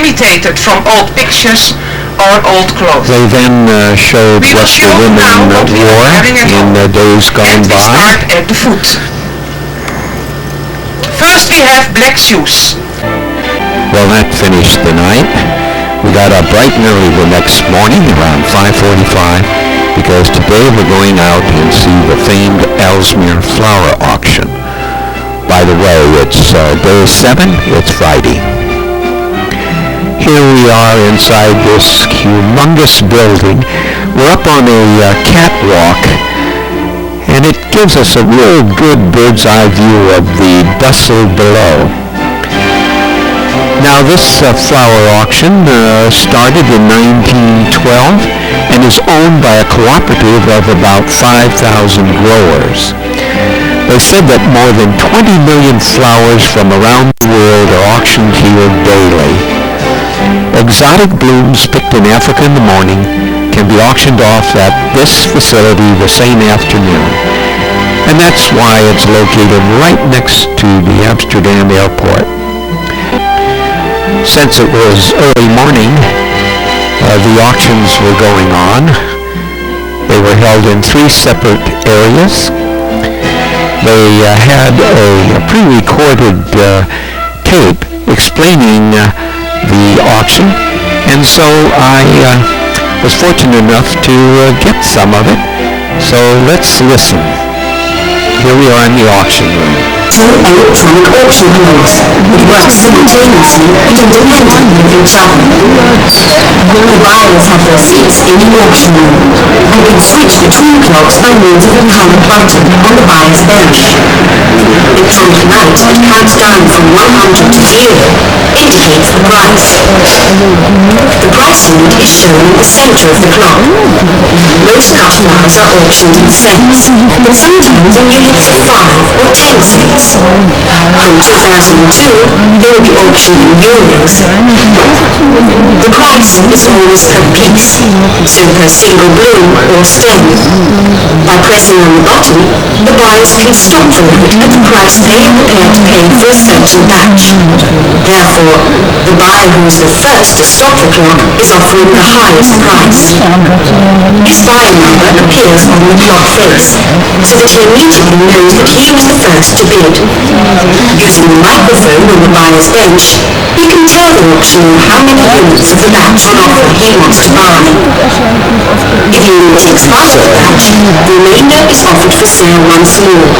imitated from old pictures or old clothes. They then showed what the women wore in the days gone by. We start at the foot. First we have black shoes. Well, that finished the night. We got up bright and early the next morning around 5:45 because today we're going out and see the famed Ellesmere flower auction. By the way, it's day 7, it's Friday. Here we are inside this humongous building. We're up on a catwalk, and it gives us a real good bird's eye view of the bustle below. Now this flower auction started in 1912 and is owned by a cooperative of about 5,000 growers. They said that more than 20 million flowers from around the world are auctioned here daily. Exotic blooms picked in Africa in the morning can be auctioned off at this facility the same afternoon. And that's why it's located right next to the Amsterdam airport. Since it was early morning, the auctions were going on. They were held in 3 separate areas. They had a pre-recorded tape explaining the auction, and so I was fortunate enough to get some of it. So let's listen. Here we are in the auction room. 2 electronic auction house. It works simultaneously and independently with each other. The buyers have their seats in the auction room and can switch between clocks by means of a colored button on the buyer's bench. The candle light that counts down from 100 to 0 indicates the price. The price lead is shown in the center of the clock. Most cut flowers are auctioned in cents, but sometimes in units of 5 or 10 cents. From 2002, they will be auctioned in euros. The price is always per piece, so per single bloom or stem. By pressing on the button, the buyers can stop the load at the price they are prepared to pay for a certain batch. Therefore, the buyer who is the first to stop the clock is offering the highest price. His buyer number appears on the clock face, so that he immediately knows that he was the first to bid. Using the microphone on the buyer's bench, he can tell the auctioneer how many units of the batch on offer he wants to buy. If he only takes half of the batch, the remainder is offered for sale once more.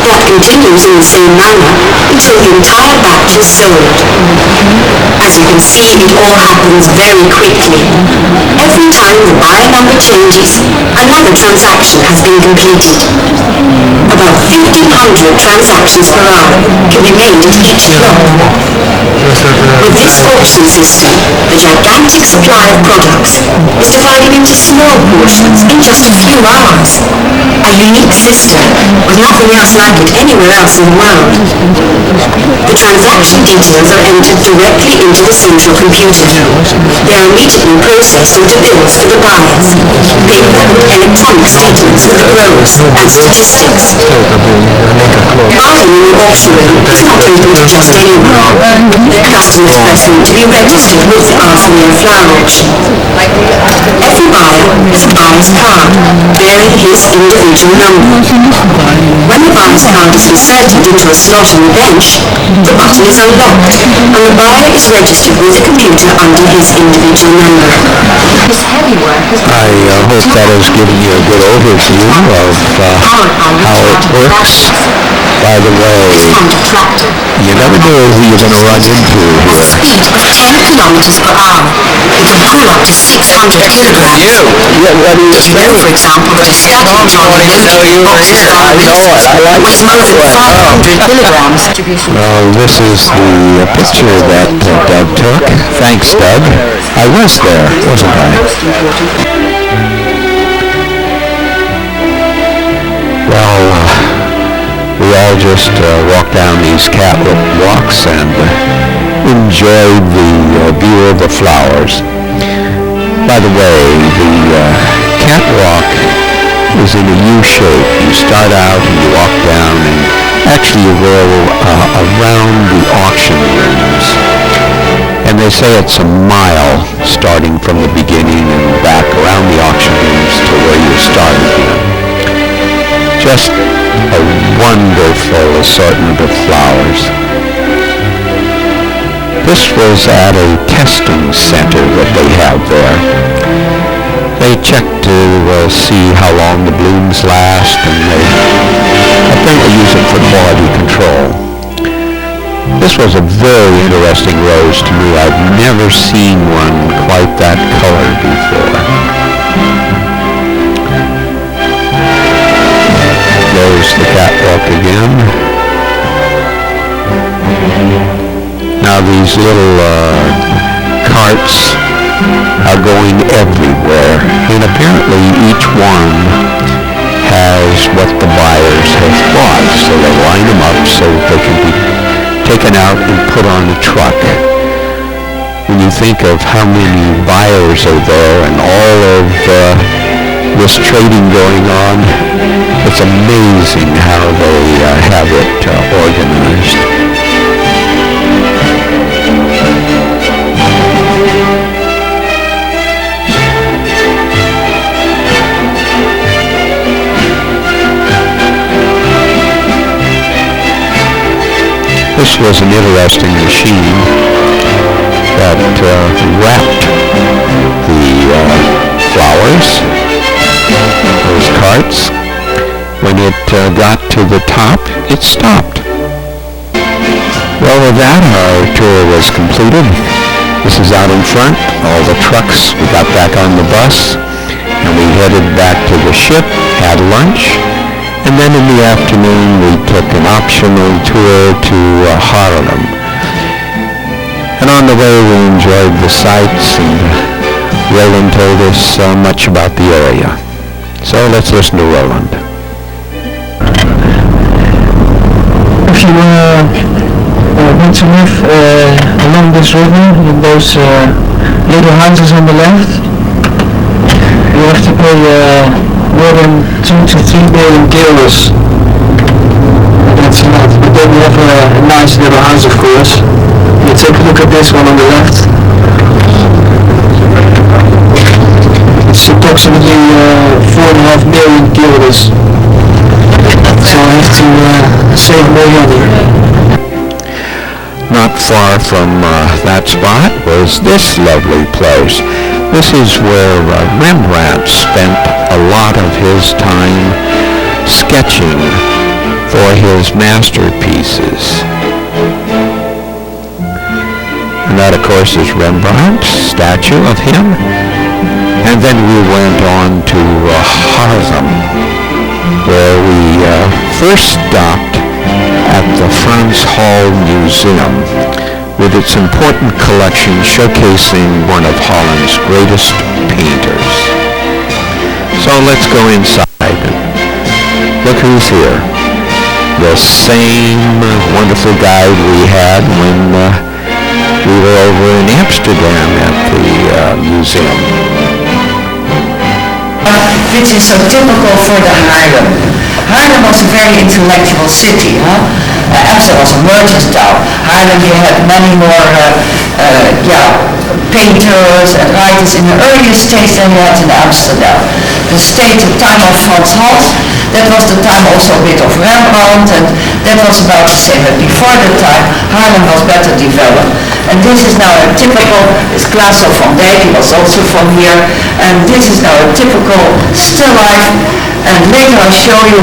That continues in the same manner until the entire batch is sold. As you can see, it all happens very quickly. Every time the buyer number changes, another transaction has been completed. About 1,500 transactions per hour can be made at each clock. With this auction system, the gigantic supply of products is divided into small portions in just a few hours. A unique system with nothing else like it anywhere else in the world. The transaction details are entered directly into the central computer. They are immediately processed into bills for the buyers, paper and electronic statements for the growers, and statistics. Buying in the auction room is not open to just anyone. Customers first need to be registered with the Ellesmere Flower Auction. Every buyer has a buyer's card bearing his individual number. When the buyer's card is inserted into a slot on the bench, the button is unlocked and the buyer is registered with the computer under his individual number. I hope that has given you a good overview of how it works. By the way, you never know who you're going to run into here. Speed of 10 kilometers per hour. It can pull up to 600 kilograms. If you, for example, that a study trolley boxes weighs more than 500 kilograms. This is the picture that Doug took. Thanks, Doug. I was there, wasn't I? Well, we all just walked down these catwalks and enjoyed the view of the flowers. By the way, the catwalk is in a U shape. You start out and you walk down, and actually you go around the auction rooms. And They say it's a mile starting from the beginning and back around the auction rooms to where you started here. Just a wonderful assortment of flowers. This was at a testing center that they have there. They check to see how long the blooms last, and they apparently use it for quality control. This was a very interesting rose to me. I've never seen one quite that color before. There's the catwalk again. Now these little carts are going everywhere, and apparently each one has what the buyers have bought, so they line them up so they can be taken out and put on a truck. When you think of how many buyers are there and all of this trading going on, it's amazing how they have it organized. This was an interesting machine that wrapped the flowers, those carts. When it got to the top, it stopped. Well, with that, our tour was completed. This is out in front, all the trucks. We got back on the bus, and we headed back to the ship, had lunch, and then in the afternoon we took an optional tour to Harlem. And on the way we enjoyed the sights, and Roland told us much about the area. So let's listen to Roland. If you want to live along this river in those little houses on the left, you have to pay more than 2 to 3 million euros. That's a lot. But then we have a nice little house, of course. You take a look at this one on the left. It's approximately 4.5 million euros. So I have to save more money. Not far from that spot was this lovely place. This is where Rembrandt spent a lot of his time sketching for his masterpieces. And that, of course, is Rembrandt's statue of him. And then we went on to Harlem, where we first stopped at the Frans Hal Museum, with its important collection showcasing one of Holland's greatest painters. So let's go inside. Look who's here. The same wonderful guide we had when we were over in Amsterdam at the museum. Which is so typical for the Haarlem. Haarlem was a very intellectual city. Amsterdam was a merchant's town. Haarlem, you had many more painters and writers in the earlier stage than you had in Amsterdam. The time of Frans Hals, that was the time also a bit of Rembrandt, and that was about the same. But before that time, Haarlem was better developed. And this is now a typical, it's Klaas van Dijk, he was also from here, and this is now a typical still life. And later I'll show you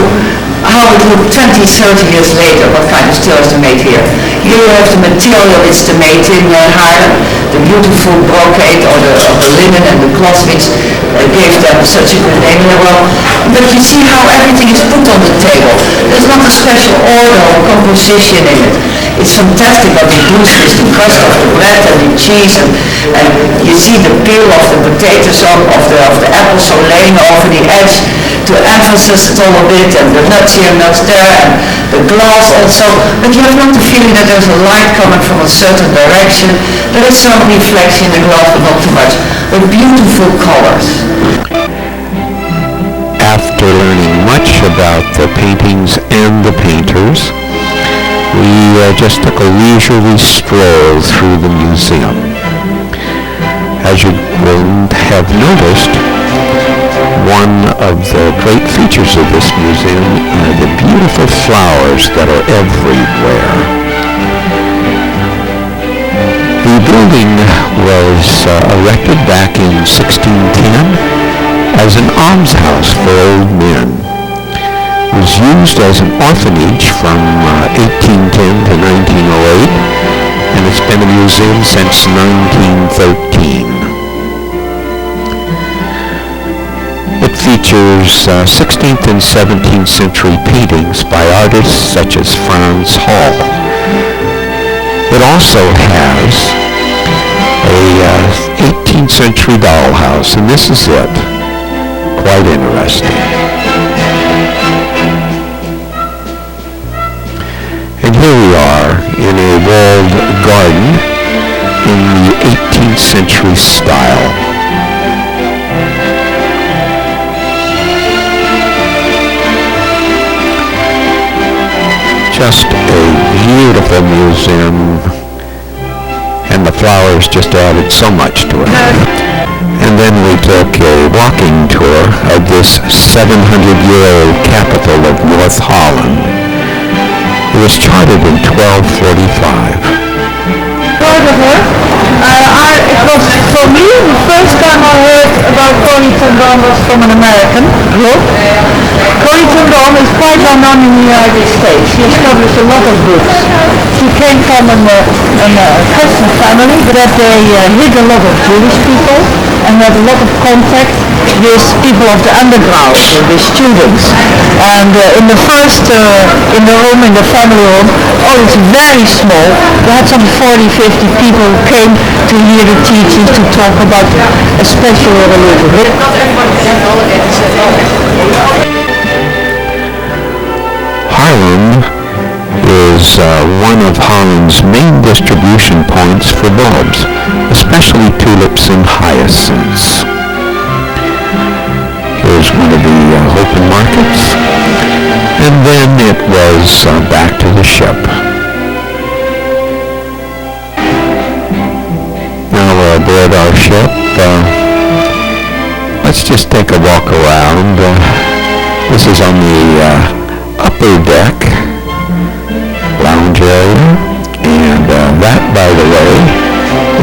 how it looked 20, 30 years later, what kind of still is made here. Here you have the material which they made in Haarlem, the beautiful brocade or the linen and the cloth which gave them such a good name. But you see how everything is put on the table. There's not a special order or composition in it. It's fantastic what they do with the crust of the bread and the cheese, and you see the peel of the potatoes of the apple so laying over the edge to emphasize it all a bit, and the nuts here, nuts there, and the glass also. But you have not the feeling that there's a light coming from a certain direction. There is some reflection in the glass, but not too much. But beautiful colors. After learning much about the paintings and the painters, we just took a leisurely stroll through the museum. As you will have noticed, one of the great features of this museum are the beautiful flowers that are everywhere. The building was erected back in 1610 as an almshouse for old men. It was used as an orphanage from 1810 to 1908, and it's been a museum since 1913. It features 16th and 17th century paintings by artists such as Franz Hall. It also has a 18th century dollhouse, and this is it. Quite interesting. And here we are in a walled garden in the 18th century style. Just a beautiful museum, and the flowers just added so much to it. And then we took a walking tour of this 700-year-old capital of North Holland. It was charted in 1245. Heard of her? It was, for me, the first time I heard about Corrie ten Boom was from an American group. Corrie ten Boom is quite well known in the United States. She has published a lot of books. She came from a Christian family, but they hid a lot of Jewish people and had a lot of contact with people of the underground, with students. And in the first, in the room, in the family room, it's very small. We had some 40, 50 people who came to hear the teachings, to talk about a special religion. Haarlem is one of Holland's main distribution points for bulbs, especially tulips and hyacinths. Here's one of the open markets, and then it was back to the ship. Now we're aboard our ship. Let's just take a walk around. This is on the upper deck, lounge area, and that, by the way,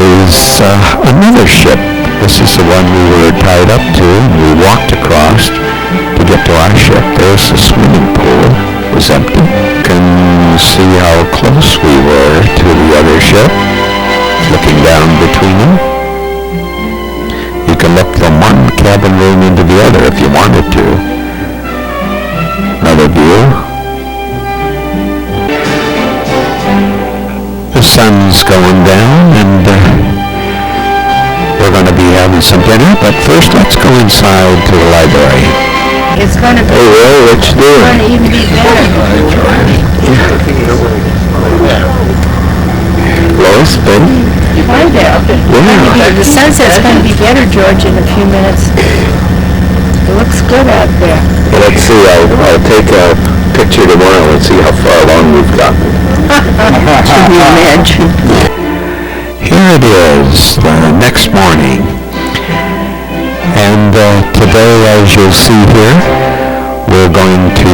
is another ship. This is the one we were tied up to, and we walked across to get to our ship. There's the swimming pool. It was empty. You can see how close we were to the other ship, looking down between them. You can look from one cabin room into the other if you wanted to. Another view. The sun's going down, and we're going to be having some dinner, but first let's go inside to the library. It's going to be, Hey, Will, what you doing? going to even be better. Lois, Ben? Hi there. Yeah. The sunset's going to be better, George, in a few minutes. It looks good out there. Well, let's see. I'll take a picture tomorrow and see how far along we've gotten. Can you imagine? Here it is, the next morning. And today, as you'll see here, we're going to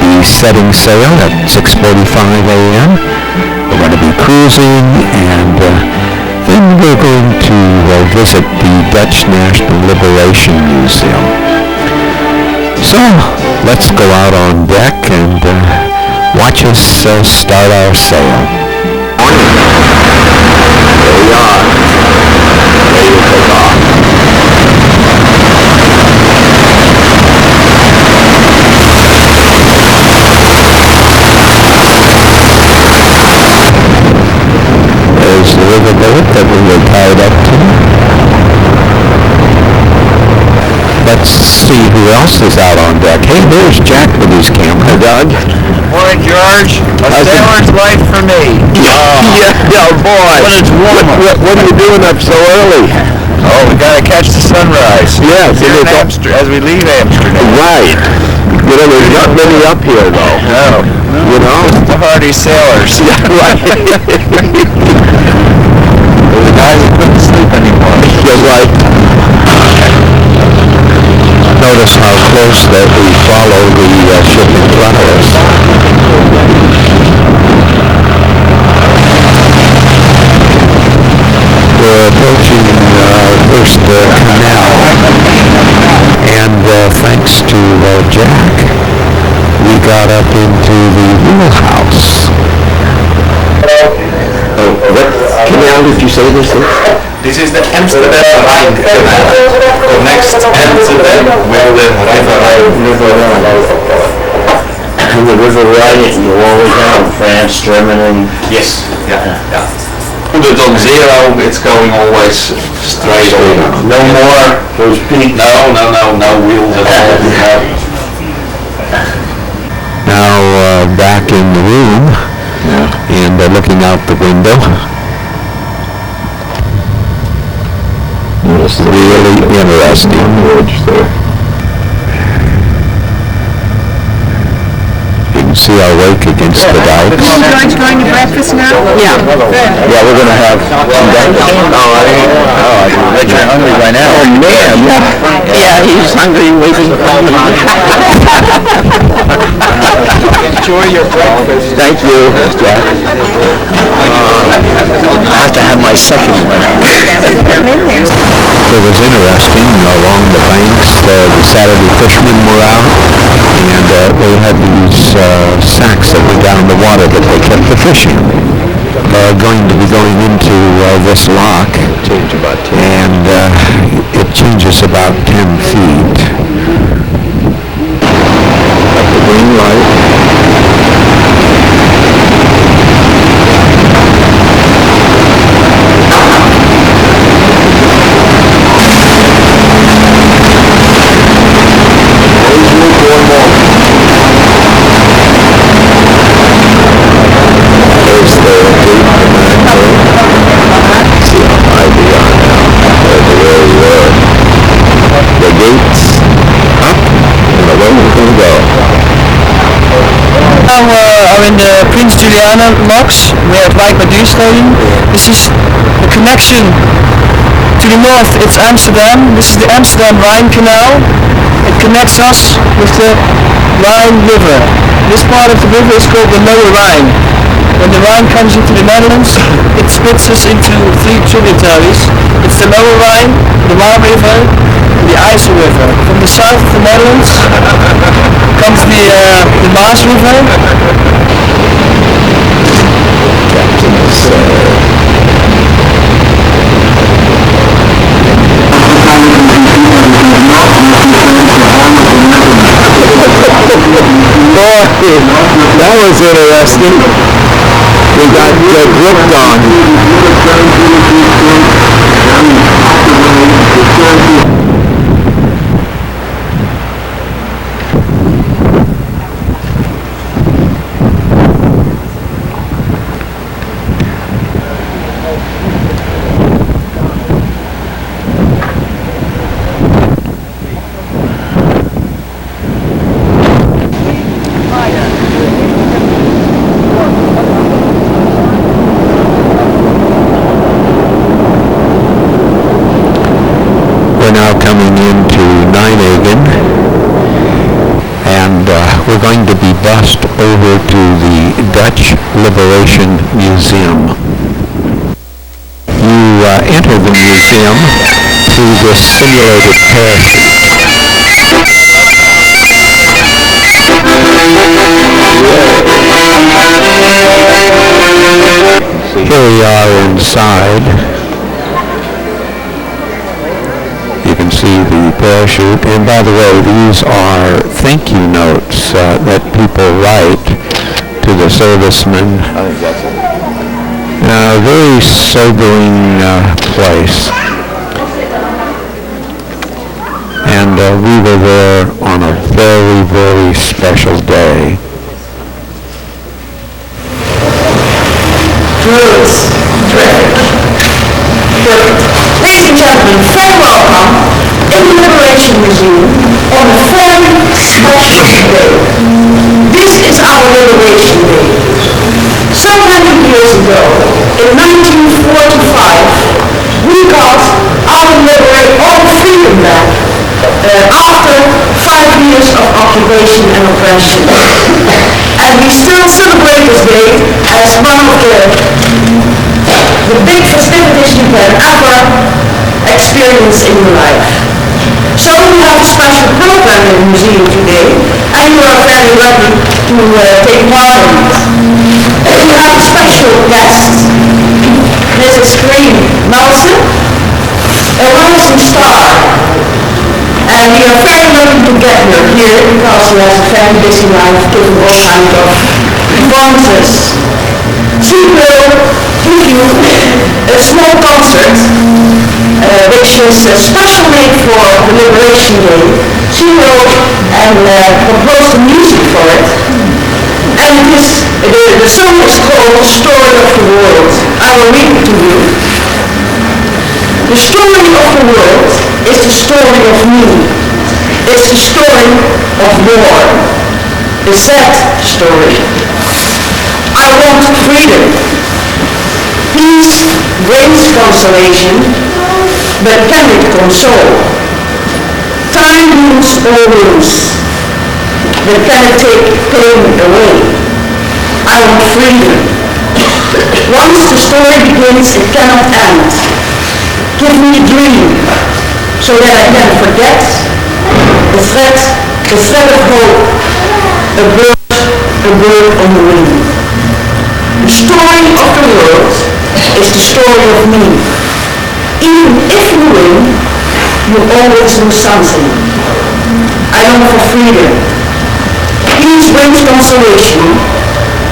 be setting sail at 6:45 a.m. We're going to be cruising, and then we're going to visit the Dutch National Liberation Museum. So, let's go out on deck and watch us start our sail. Here we are, ready to take off. There's the riverboat that we were tied up to. Let's see who else is out on deck. Hey, there's Jack with his camera. Doug? Morning, George. A sailor's life for me. Yeah, boy. When it's warmer. What are you doing up so early? Oh, we gotta catch the sunrise. Yes, Here in as we leave Amsterdam. Right. You know, there's not many up here, though. No. You know? The hardy sailors. Right. The guys that couldn't sleep anymore. the right. Notice how close that we follow the ship in front of us. We're approaching first the canal, and thanks to Jack, we got up into the wheelhouse. What canal did you say this is? This is the Amsterdam Rhine Canal. Connects Amsterdam with the River Rhine. And the River Rhine is all down France, Germany. Yes, yeah. Put it on zero, it's going always straight on. No more those peaks. No wheels at all. Now back in the room, and looking out the window. It's really interesting. You can see our wake against the dikes. George going to breakfast now? Yeah, we're going to have some breakfast. I bet you're hungry right now. Oh, man. Yeah, he's hungry waiting for me. Enjoy your breakfast. Thank you, Jack. I have to have my second one. It was interesting. Along the banks, the Saturday fishermen were out, and they had these sacks that were down the water that they kept the fish in. Going to be going into this lock, and it changes about 10 feet. Got the green light. Are in the Prince Juliana locks. We have Wijk bij Duursteden. This is the connection to the north. It's Amsterdam. This is the Amsterdam Rhine Canal. It connects us with the Rhine River. This part of the river is called the Lower Rhine. When the Rhine comes into the Netherlands, it splits us into 3 tributaries. It's the Lower Rhine, the Rhine River, and the IJssel River. From the south of the Netherlands comes the Maas River. Boy, that was interesting. We got gripped on. Now coming into Nijmegen, and we're going to be bussed over to the Dutch Liberation Museum. You enter the museum through this simulated parachute. Here we are inside. You can see the parachute, and by the way, these are thank you notes that people write to the servicemen. I think that's it. A very sobering place. And we were there on a very, very special day. Ladies and gentlemen, very welcome in the Liberation Museum on a very special day. This is our Liberation Day. So many years ago, in 1945, we got our starvation and oppression. And we still celebrate this day as one of the big festivities you can ever experience in your life. So we have a special program in the museum today, and you are very lucky to take part in it. We have a special guest, Mrs. Green Nelson, a rising star. And we are very lucky to get her here because she has a very busy life giving all kinds of performances. She will give you a small concert which is special made for the Liberation Day. She wrote and composed the music for it. And the song is called Story of the World. I will read it to you. The story of the world is the story of me. It's the story of war. A sad story. I want freedom. Peace brings consolation, but can it console? Time rules all rules, but can it take pain away? I want freedom. Once the story begins, it cannot end. Give me a dream, so that I can forget the thread of hope, a bird on the wing. The story of the world is the story of me. Even if you win, you always lose something. I long for freedom. Peace brings consolation,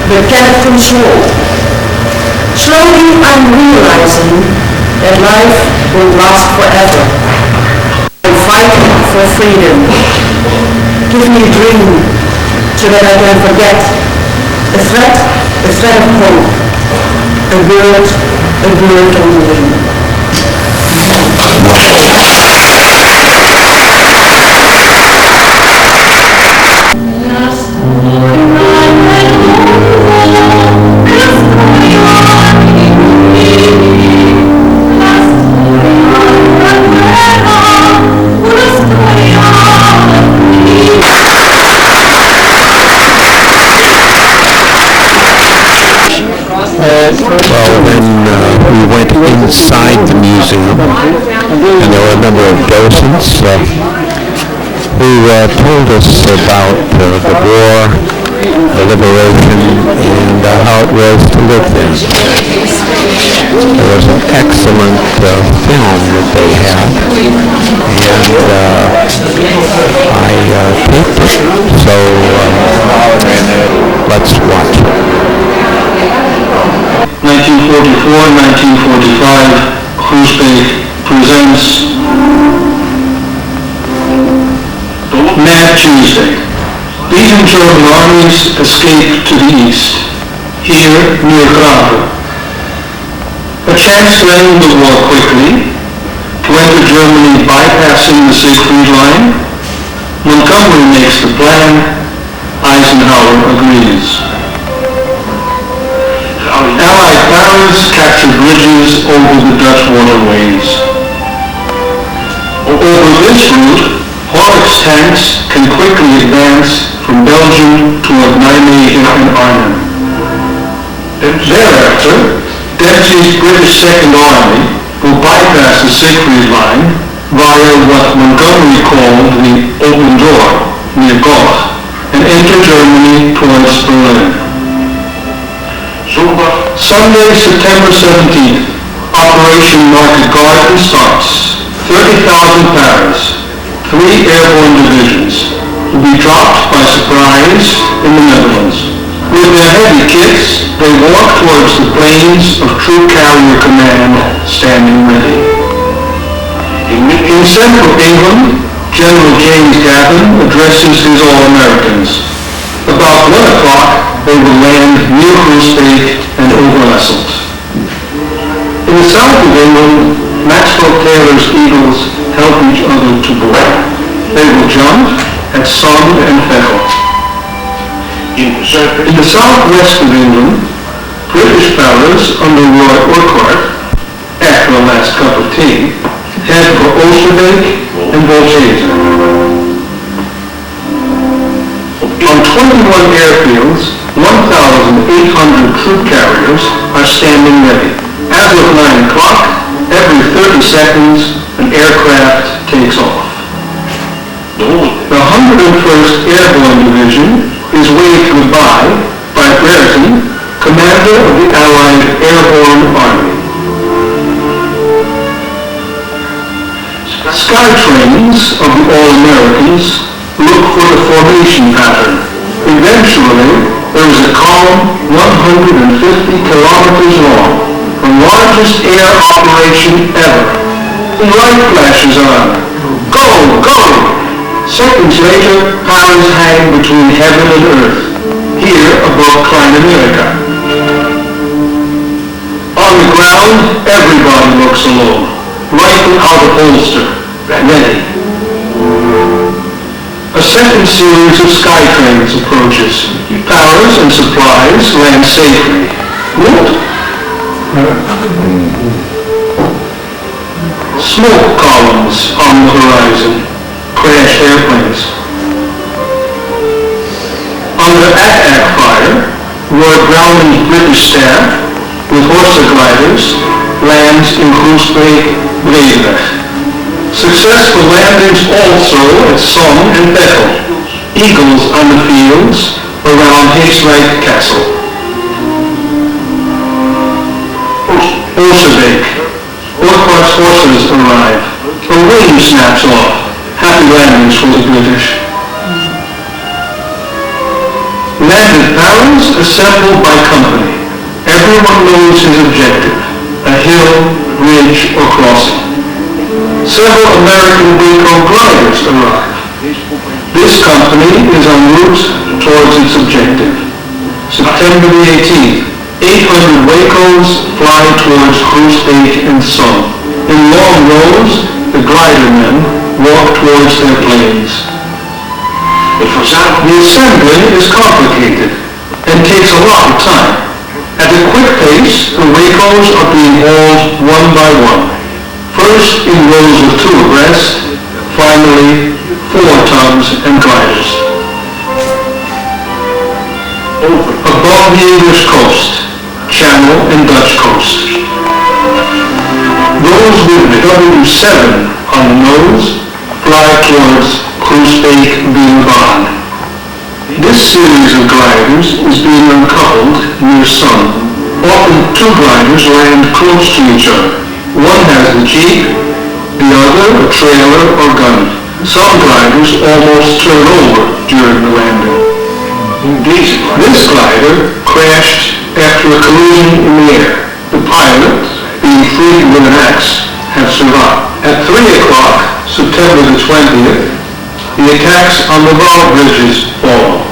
but cannot console. Slowly I'm realizing that life won't last forever. I'm fighting for freedom. Give me a dream, so that I can forget a thread of hope, a bird on the wing. Well, then we went inside the museum, and there were a number of docents who told us about the war, the liberation, and how it was to live there. There was an excellent film that they had, and I taped it, so let's watch it. 1944-1945, Groesbeek presents Mad Tuesday. Beaten German armies escape to the east, here near Graven. A chance to end the war quickly, to enter Germany bypassing the Siegfried Line. Montgomery makes the plan, Eisenhower agrees. Allied powers captured bridges over the Dutch waterways. Over this route, Horlick's tanks can quickly advance from Belgium toward Nijmegen and Arnhem. Thereafter, Dempsey's British Second Army will bypass the Siegfried Line via what Montgomery called the Open Door near Goch and enter Germany towards Berlin. Sunday, September 17th, Operation Market Garden starts. 30,000 Paras, 3 airborne divisions, will be dropped by surprise in the Netherlands. With their heavy kits, they walk towards the planes of Troop Carrier Command standing ready. In central England, General James Gavin addresses his All-Americans. About 1 o'clock, they will land near Groesbeek and Overasselt. In the south of England, Maxwell Taylor's Eagles help each other to board. They will jump at Somme and Veghel. In the southwest of England, British fellows under Roy Urquhart, after a last cup of tea, head for Oosterbeek and Bolsjezen. 21 airfields, 1,800 troop carriers are standing ready. As of 9 o'clock, every 30 seconds, an aircraft takes off. The 101st Airborne Division is waved goodbye by Brereton, commander of the Allied Airborne Army. Sky trains of the All-Americans look for the formation pattern. Eventually, there is a column 150 kilometers long, the largest air operation ever. The light flashes on. Go, go! Seconds later, powers hang between heaven and earth, here above Klein America. On the ground, everybody looks alone, rifle out of holster, ready. A second series of sky trains approaches. Powers and supplies land safely. What? Smoke columns on the horizon. Crashed airplanes. Under ack-ack fire, Lord Browning's British staff, with Horsa gliders, lands in Groesbeek, Nederland. Successful landings also at Somme and Bethel. Eagles on the fields around Heeswijk Castle. Oosterbeek. Orkhart's horses arrive. A wing snaps off. Happy landings for the British. Landed powers assembled by company. Everyone knows his objective. A hill, ridge, or crossing. Several American Waco gliders arrive. This company is en route towards its objective. September the 18th, 800 Wacos fly towards Groesbeek and Somme. In long rows, the glider men walk towards their planes. The assembly is complicated and takes a lot of time. At a quick pace, the Wacos are being hauled one by one. First in rows of 2 abreast, finally 4 tugs and gliders. Above the English coast, Channel and Dutch coast. Those with W7 on the nose fly towards Groesbeek Binnenbaan. This series of gliders is being uncoupled near Sun. Often 2 gliders land close to each other. One has the jeep, the other a trailer or gun. Some gliders almost turn over during the landing. This glider crashed after a collision in the air. The pilot, being freed with an axe, had survived. At 3 o'clock, September the 20th, the attacks on the Vaal bridges fall.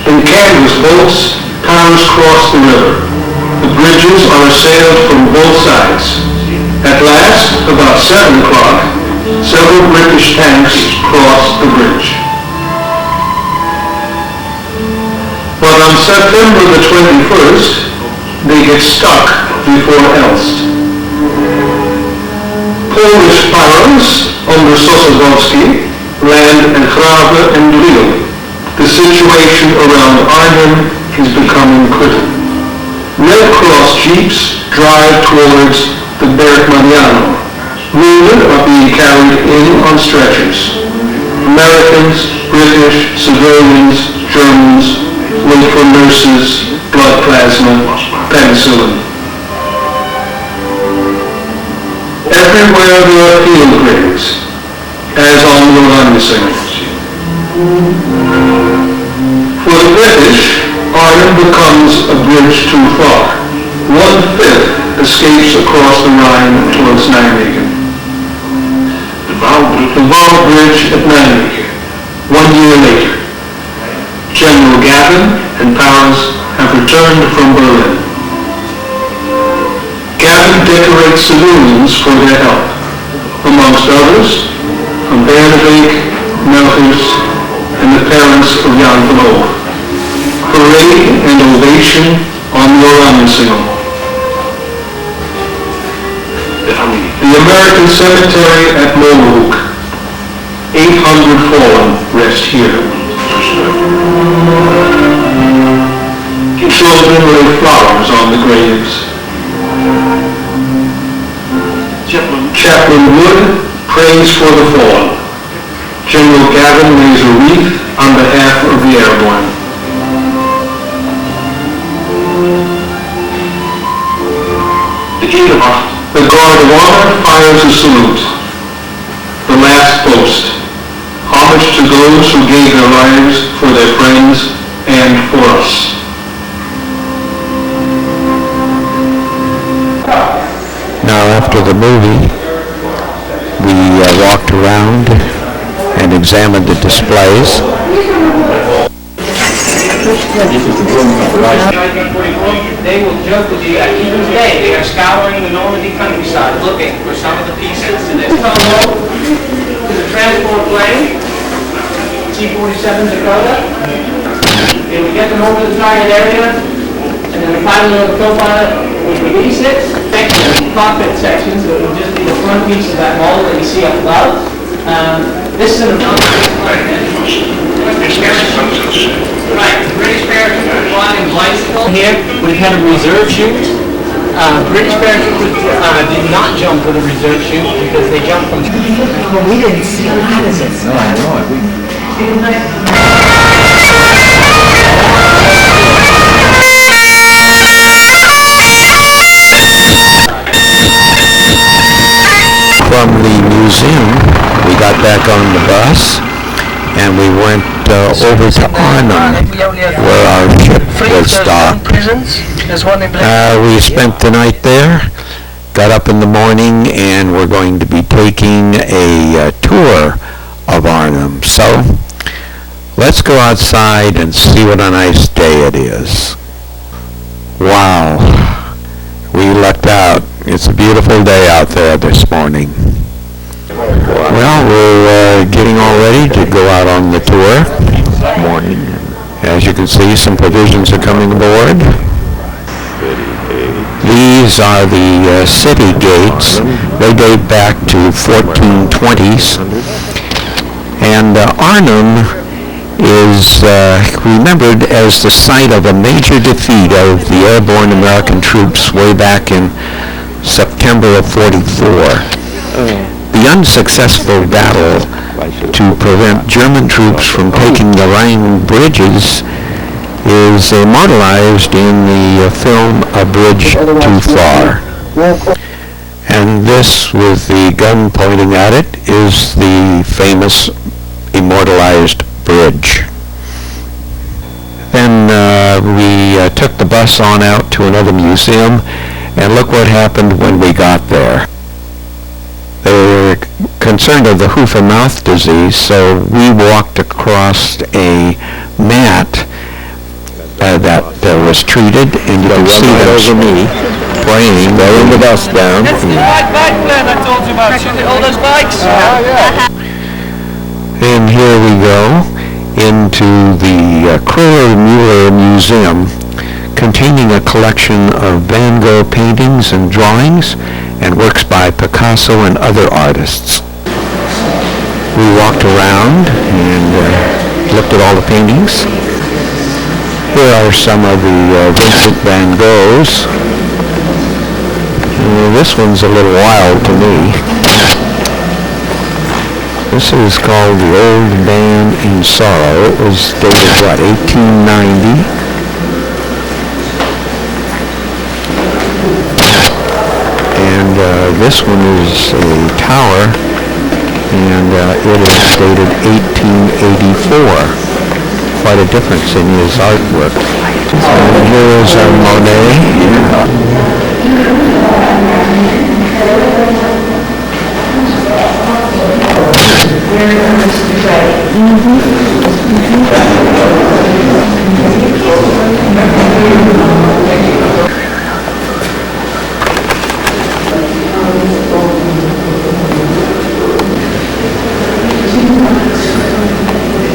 In canvas boats, powers cross the river. The bridges are assailed from both sides. At last, about 7 o'clock, several British tanks cross the bridge. But on September the 21st, they get stuck before Elst. Polish powers under Sosabowski land at Grave and Lille. The situation around Arnhem is becoming critical. Red Cross jeeps drive towards the Bergmaniano. Wounded are being carried in on stretchers. Americans, British, civilians, Germans wait for nurses, blood plasma, penicillin. Everywhere there are field graves, as on the Olandsingers. For the British, Arnhem becomes a bridge too far. 1/5 escapes across the Rhine towards Nijmegen. The Vaal Bridge at Nijmegen. 1 year later, General Gavin and Powers have returned from Berlin. Gavin decorates civilians for their help, amongst others, from Bernabek, Melchers, and the parents of Jan van Oog. Parade and ovation on the Oranjensingel. The American cemetery at Moorhoek. 800 fallen rest here. Children lay flowers on the graves. Chaplain Wood prays for the fallen. General Gavin lays a wreath on behalf of the airborne. The Guard of Honor fires a salute. The last post. Homage to those who gave their lives for their friends and for us. Now, after the movie, we walked around and examined the displays. They will joke with you that even today they are scouring the Normandy countryside looking for some of the pieces to this tunnel to the transport plane, C-47 Dakota. And we get them over the target area, and then the pilot or the co-pilot will release it. The cockpit sections, it will just be the front piece of that model that you see up above. This is an right, British paratroopers flying bicycle. Here, we've had a reserve chute. British paratroopers did not jump with a reserve chute because they jumped from... We didn't see a lot of this. No, I know it. From the museum, we got back on the bus and we went over to Arnhem, where our ship was docked. We spent the night there, got up in the morning, and we're going to be taking a tour of Arnhem. So let's go outside and see what a nice day it is. Wow, we lucked out. It's a beautiful day out there this morning. Well, we're getting all ready to go out on the tour. Morning. As you can see, some provisions are coming aboard. These are the city gates. They date back to 1420s. And Arnhem is remembered as the site of a major defeat of the airborne American troops way back in September of '44. The unsuccessful battle to prevent German troops from taking the Rhine bridges is immortalized in the film A Bridge Too Far. And this, with the gun pointing at it, is the famous immortalized bridge. Then we took the bus on out to another museum, and look what happened when we got there. They were concerned of the hoof and mouth disease, so we walked across a mat that was treated, and you can see them praying, laying the bus down. That's the bike plan I told you about, all those bikes. And here we go into the Kröller-Müller Museum, containing a collection of Van Gogh paintings and drawings and works by Picasso and other artists. We walked around and looked at all the paintings. Here are some of the Vincent van Goghs. This one's a little wild to me. This is called The Old Man in Sorrow. It was dated, 1890? And this one is a tower, and it is dated 1884. Quite a difference in his artwork. And here is Monet.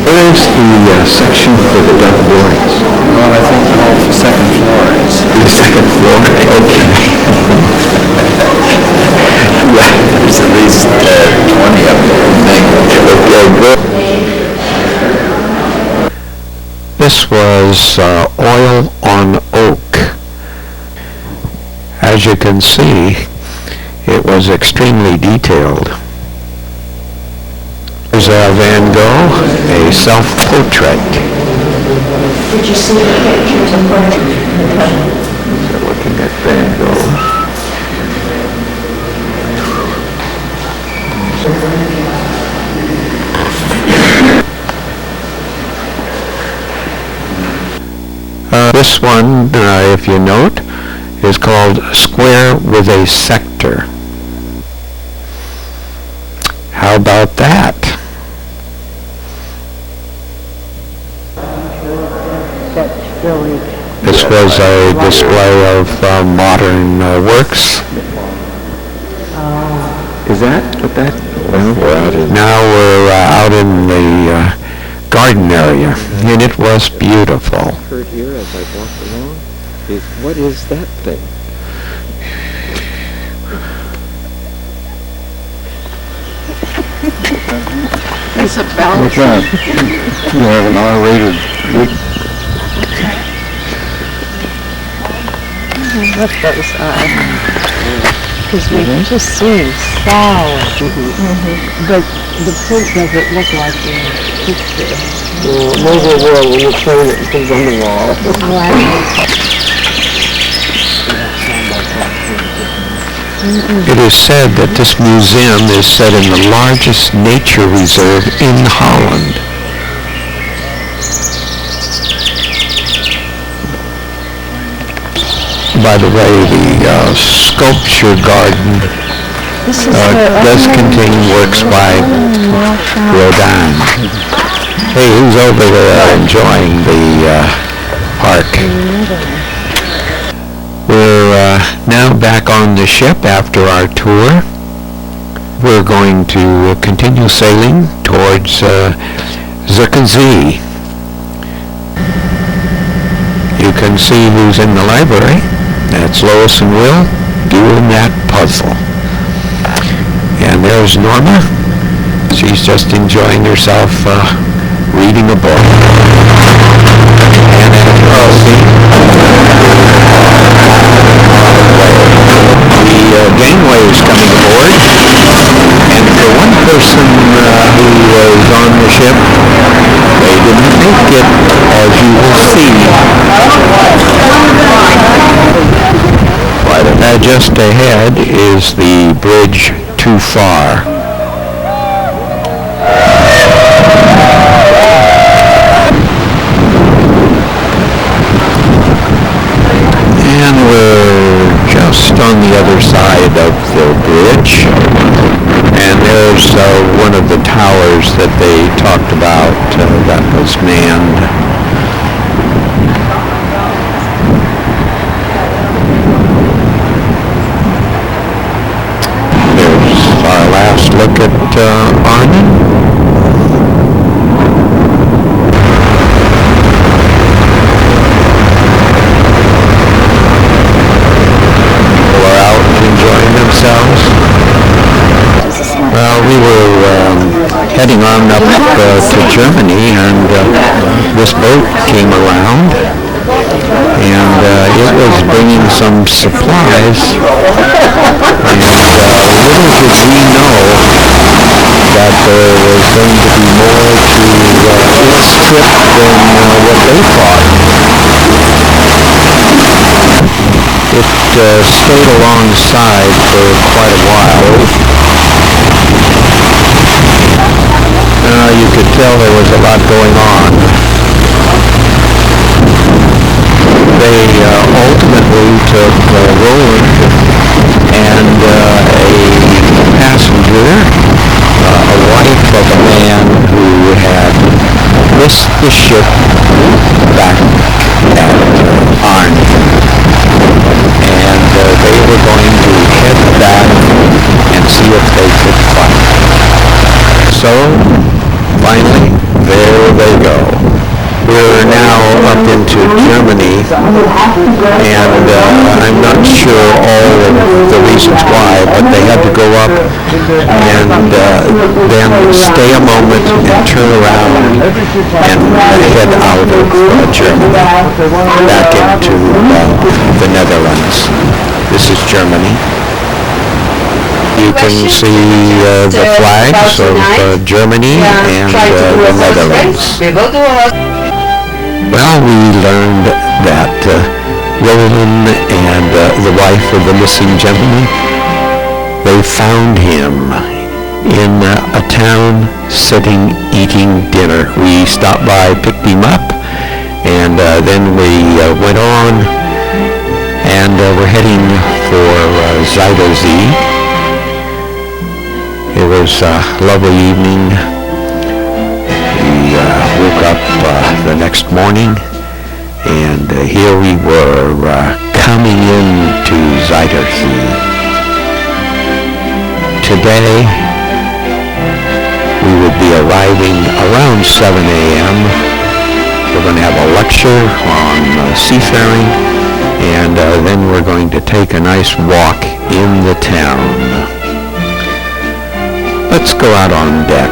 Where's the section for the double doors? Well, I think the whole second floor is. The second floor? Okay. Yeah, there's at least 20 of them, I think. Okay, good. This was oil on oak. As you can see, it was extremely detailed. There's Van Gogh, a self-portrait. Did you see the pictures of her? So looking at Van Gogh. This one, if you note, is called Square with a Sector. How about that? This was a display of modern works. Is that what that? Well, now we're out in the garden area, and it was beautiful. Heard here as I walked along is, what is that thing? It's a bell. What's that? You have an R-rated. What those are. Because we just seem sour. But the print doesn't look like the picture. Maybe it will when you turn it comes on the wall. It is said that this museum is set in the largest nature reserve in Holland. By the way, the sculpture garden does contain works by Rodin. Hey, who's over there enjoying the park? We're now back on the ship after our tour. We're going to continue sailing towards Zirkonsee. You can see who's in the library. That's Lois and Will doing that puzzle. And there's Norma. She's just enjoying herself reading a book. And as you all see, the gangway is coming aboard. And for one person who was on the ship, they didn't make it, as you will see. But just ahead is the bridge too far. And we're just on the other side of the bridge. And there's one of the towers that they talked about that was manned. Our last look at Arnhem. People are out enjoying themselves. Well, we were heading on up to Germany, and this boat came around, and it was bringing some supplies. And little did we know that there was going to be more to its trip than what they thought. It stayed alongside for quite a while. You could tell there was a lot going on. They ultimately took Roland and a passenger, a wife of a man who had missed the ship back at Arnhem. And they were going to head back and see if they could fight. So, finally, there they go. We're now up into Germany, and I'm not sure all of the reasons why, but they had to go up and then stay a moment and turn around and head out of Germany back into the Netherlands. This is Germany. You can see the flags of Germany and the Netherlands. Well, we learned that Roland and the wife of the missing gentleman, they found him in a town sitting, eating dinner. We stopped by, picked him up, and then we went on, and we're heading for Zuiderzee. It was a lovely evening. We woke up the next morning, and here we were coming into Zuiderzee. Today, we would be arriving around 7 a.m. We're going to have a lecture on seafaring, and then we're going to take a nice walk in the town. Let's go out on deck.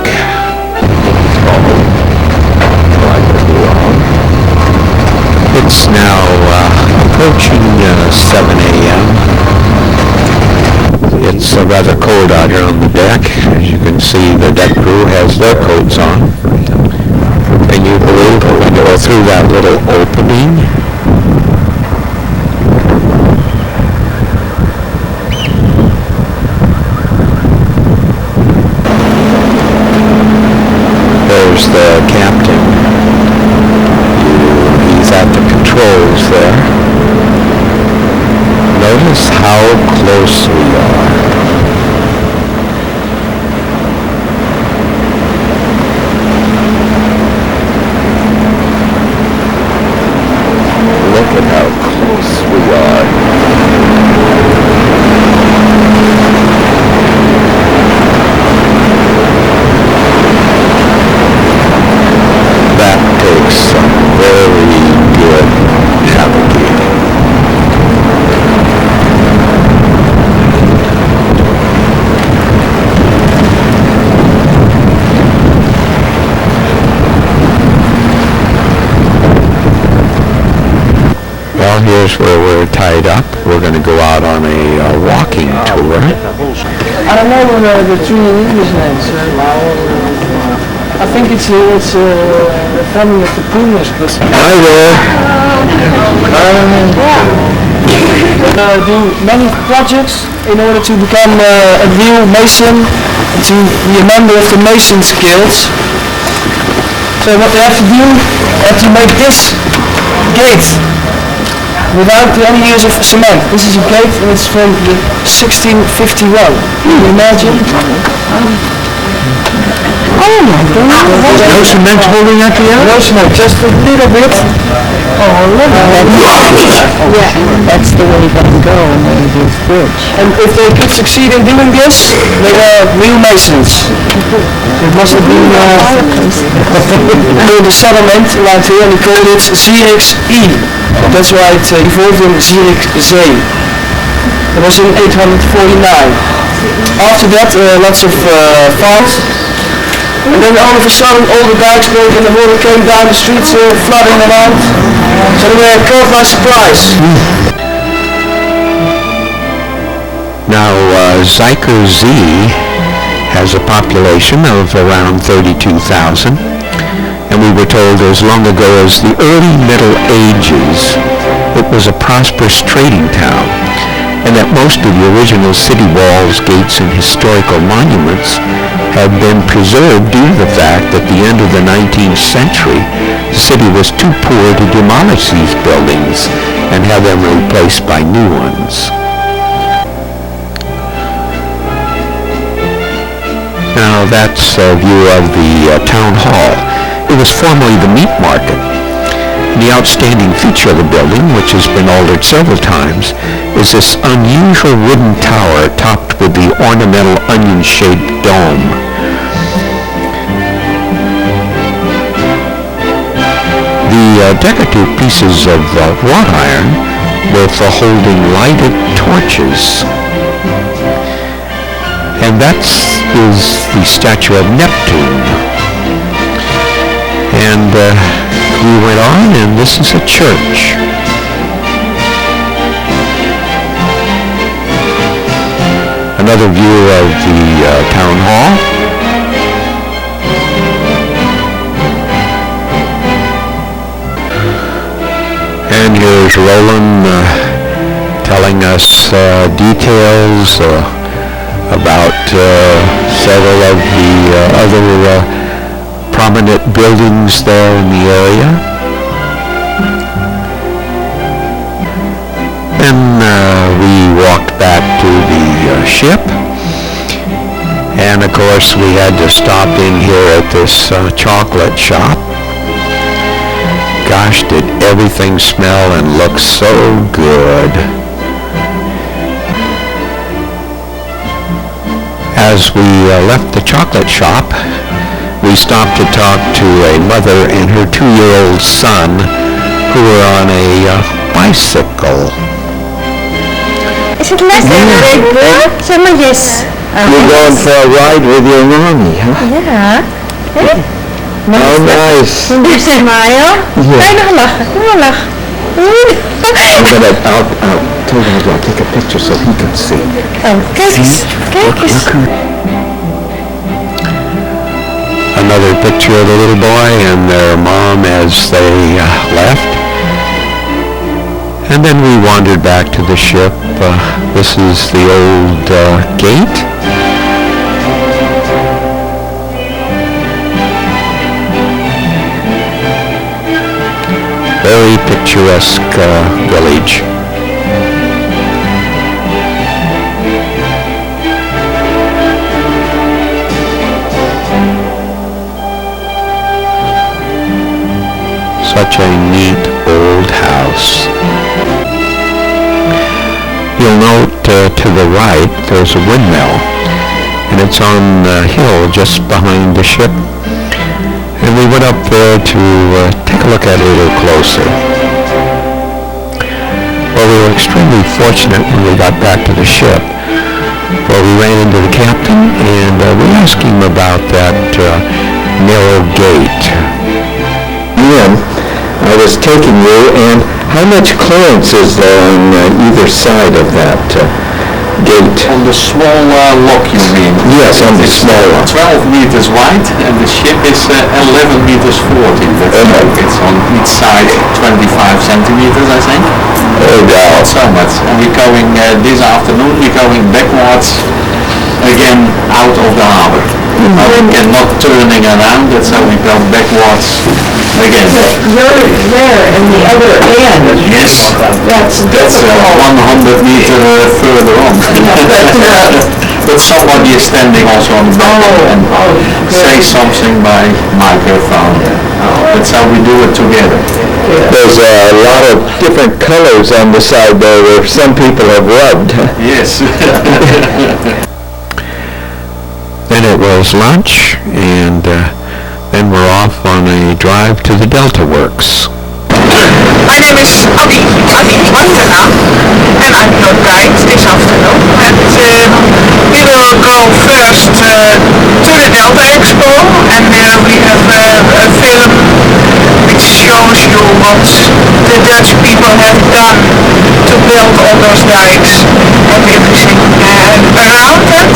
It's now approaching 7 a.m. It's rather cold out here on the deck. As you can see, the deck crew has their coats on. Can you believe we're going to go through that little opening? There's the captain. He's at the controls there. Notice how close we are. Look at how close we are. Here's where we're tied up. We're going to go out on a walking tour. I don't know the three English names. I think it's the family of the Pumas, but I will. Do many projects in order to become a real Mason, to be a member of the Masons Guilds. So what they have to do, they have to make this gate without any use of cement. This is a gate and it's from 1651. Can you imagine? Oh my God! No cement holding at the end? No cement, just a little bit. Oh, look at that. Yeah, that's the way they go when they do bridge. And if they could succeed in doing this, they were real Masons. It must have been the settlement right here, and he called it Zierikzee. That's why it evolved in Zierikzee. It was in 849. After that, lots of farms. And then all of a sudden, all the dikes broke and the water came down the streets, flooding around. So they were caught by surprise. Now, Zuiderzee has a population of around 32,000. And we were told as long ago as the early Middle Ages, it was a prosperous trading town, and that most of the original city walls, gates, and historical monuments had been preserved due to the fact that at the end of the 19th century, the city was too poor to demolish these buildings and have them replaced by new ones. Now that's a view of the town hall. It was formerly the meat market. The outstanding feature of the building, which has been altered several times, is this unusual wooden tower topped with the ornamental onion-shaped dome. The decorative pieces of wrought iron, with holding lighted torches, And that is the statue of Neptune. And we went on, and this is a church. Another view of the town hall. And here's Roland telling us details about several of the other prominent buildings there in the area. Then we walked back to the ship, and of course we had to stop in here at this chocolate shop. Gosh, did everything smell and look so good. As we left the chocolate shop, we stopped to talk to a mother and her 2-year-old son who were on a bicycle. Is it lekker? Zeg maar yes. You're going for a ride with your mommy, huh? Ja. Oh, nice. You smile. Ga nog lachen. Kom maar lachen. I'll tell him I'll take a picture so he can see. Oh, kijk eens. Kijk eens. Another picture of the little boy and their mom as they left. And then we wandered back to the ship. This is the old gate. Very picturesque village. Such a neat old house. You'll note to the right there's a windmill, and it's on the hill just behind the ship. And we went up there to take a look at it a little closer. Well, we were extremely fortunate when we got back to the ship. Well, we ran into the captain, and we asked him about that narrow gate. Ian, I was taking you, and how much clearance is there on either side of that gate? On the small lock, you mean? Yes, on the small one. 12 meters wide, and the ship is 11 meters 40. It's on each side 25 centimeters, I think. Oh, wow. Not so much. And we're going this afternoon, we're going backwards again out of the harbor. Again, not turning around, that's how we go backwards again. You're there in the other end. Yes, That's 100 meter further on. But somebody is standing also on the back and say something by microphone. That's how we do it together. There's a lot of different colors on the side there where some people have rubbed. Yes. Then it was lunch, and then we're off on a drive to the Delta Works. My name is Adi Wantena, and I'm your guide this afternoon. And we will go first to the Delta Expo, and there we have a film which shows you what the Dutch people have done to build all those dikes and everything around it.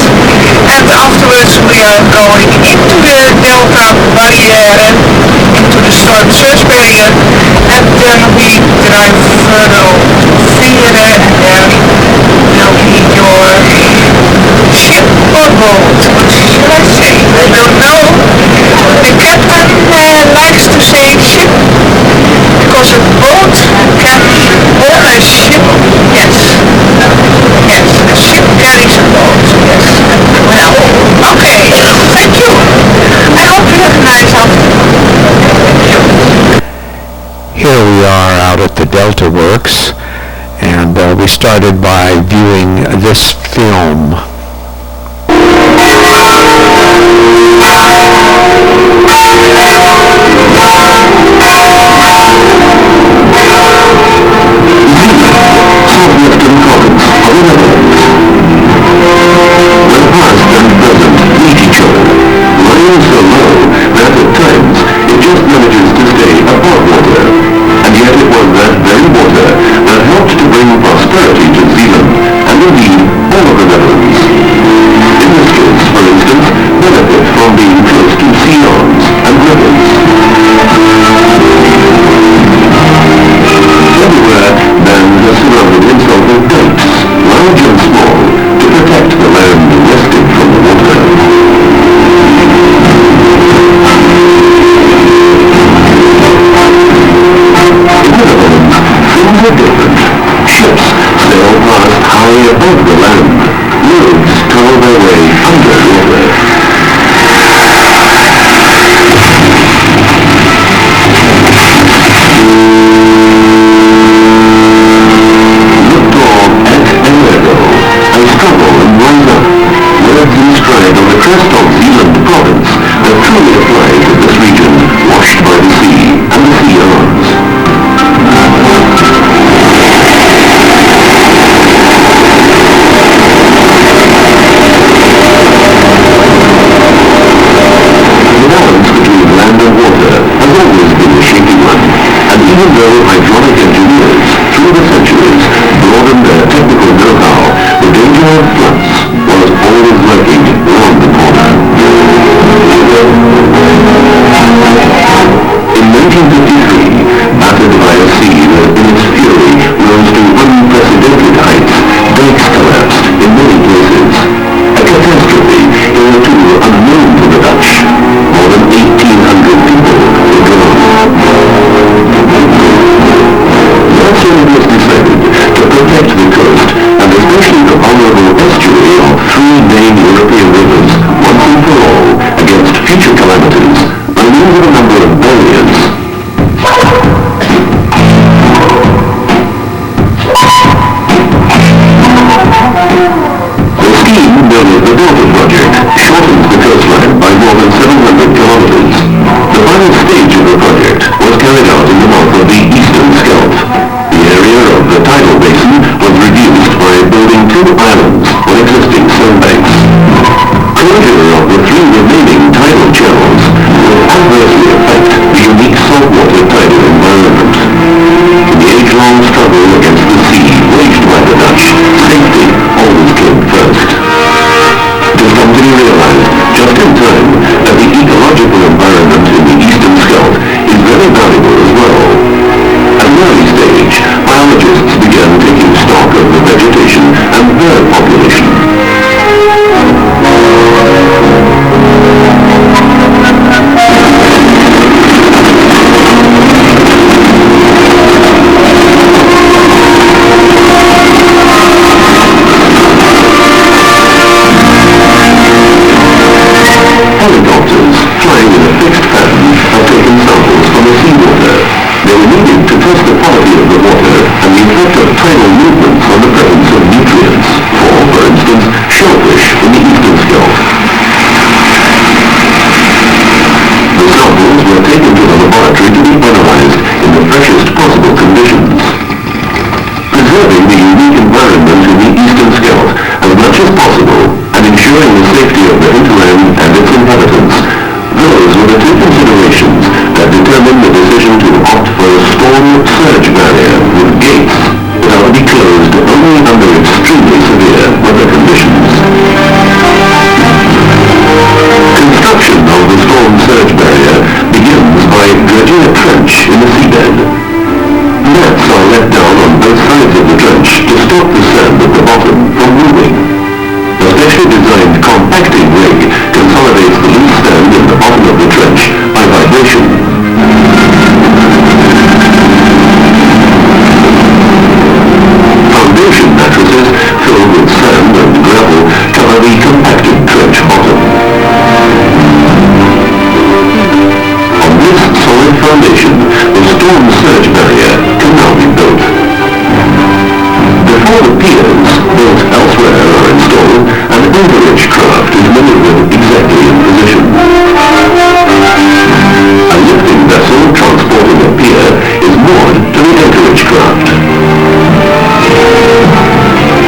And afterwards we are going into the Delta barrier, into the storm surge barrier, and then we drive further to Vieren, and there will be your ship or boat. What should I say? I don't know. The captain likes to say ship, because a boat can own a ship. Yes. Yes, a ship carries a boat. Yes. Well, okay. Thank you. I hope you have a nice afternoon. Here we are out at the Delta Works, and we started by viewing this film. When with gates, large and small, to protect the land wrested from the water. In the Netherlands, things are different. Ships sail past high above the land. Roads tunnel their way under water. Words inscribed on the crest of Zealand province that truly apply to this region, washed by the sea and the sea arms. The balance between land and water has always been a shaky one, and even though hydraulic engineers, through the centuries, broadened their technical know-how, the danger of floods was always lurking around the corner. In 1953, battered by a sea that in its fury rose to unprecedented heights, dikes collapsed in many places. A catastrophe hitherto unknown to the Dutch. More than 1,800 people were drowned. That's when it was decided to protect the coast, and especially the vulnerable estuary of three main European rivers, once and for all, against future calamities, by means of a number of barriers. The scheme, known as the Delta Project, shortens the coastline by more than 700 kilometers. The final stage of the project was carried out in the mouth of the Eastern Scheldt. The area of the tidal basin was reduced by building two islands on existing sandbanks. Closure of the three remaining tidal channels will adversely affect the unique saltwater tidal environment. In the age-long struggle against the sea waged by the Dutch, safety always came first. This company realized, just in time, that the ecological environment in the Eastern Scheldt is very valuable as well. At an early stage, biologists began taking stock of the vegetation and bird population. Helicopters, flying in a fixed pattern, have taken samples from the seawater. They were needed to test the quality of the water and the effect of tidal movements on the presence of nutrients, for instance, shellfish in the Eastern Scheldt. The samples were taken to the laboratory to be analyzed in the freshest possible conditions. Preserving the unique environment in the Eastern Scheldt as much as possible and ensuring the safety of the hinterland and its inhabitants, those were the two considerations that determined the decision to opt for a storm surge barrier with gates that are to be closed only under extremely severe weather conditions. Construction of the storm surge barrier begins by dredging a trench in the seabed. Nets are let down on both sides of the trench to stop the sand at the bottom from moving. A specially designed compacting rig consolidates the loose sand in the bottom of the trench by vibration. Foundation mattresses filled with sand and gravel cover the compacted trench bottom. On this solid foundation, the storm surge barrier can now be built. Before the piers built elsewhere are installed, an anchorage craft is maneuvered exactly in position. A lifting vessel transporting a pier is moored to the anchorage craft.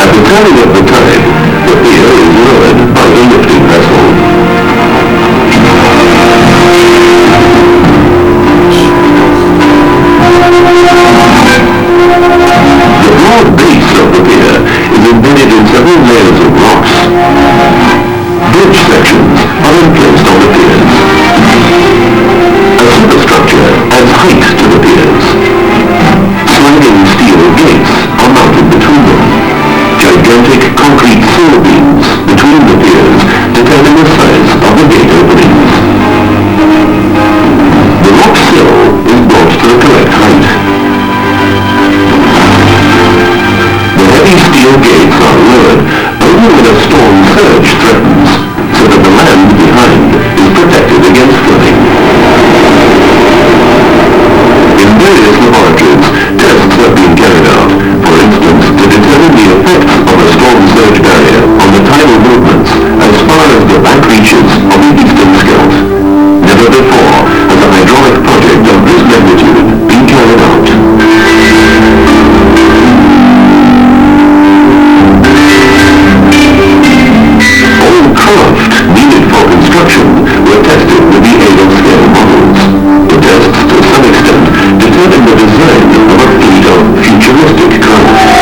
At the turning of the tide, the pier is lowered by the lifting vessel. The broad base of the pier is embedded in several layers of rocks. Bridge sections are then placed on the piers. A superstructure adds height to the piers. Sliding steel gates are mounted between them. gigantic concrete sill beams between the piers determine the size of the gate openings. The rock sill is brought to the correct height. The heavy steel gates are lowered only when a storm surge threatens, so that the land behind is protected against flooding. In various laboratories, tests have been carried out, for instance, to determine the effects of a storm surge barrier on the tidal movements as far as the back reaches of the eastern scheldt. Never before has a hydraulic project of this magnitude been carried out. All craft needed for construction were tested with the aid of scale models. The tests, to some extent, determined the design of a fleet of futuristic craft.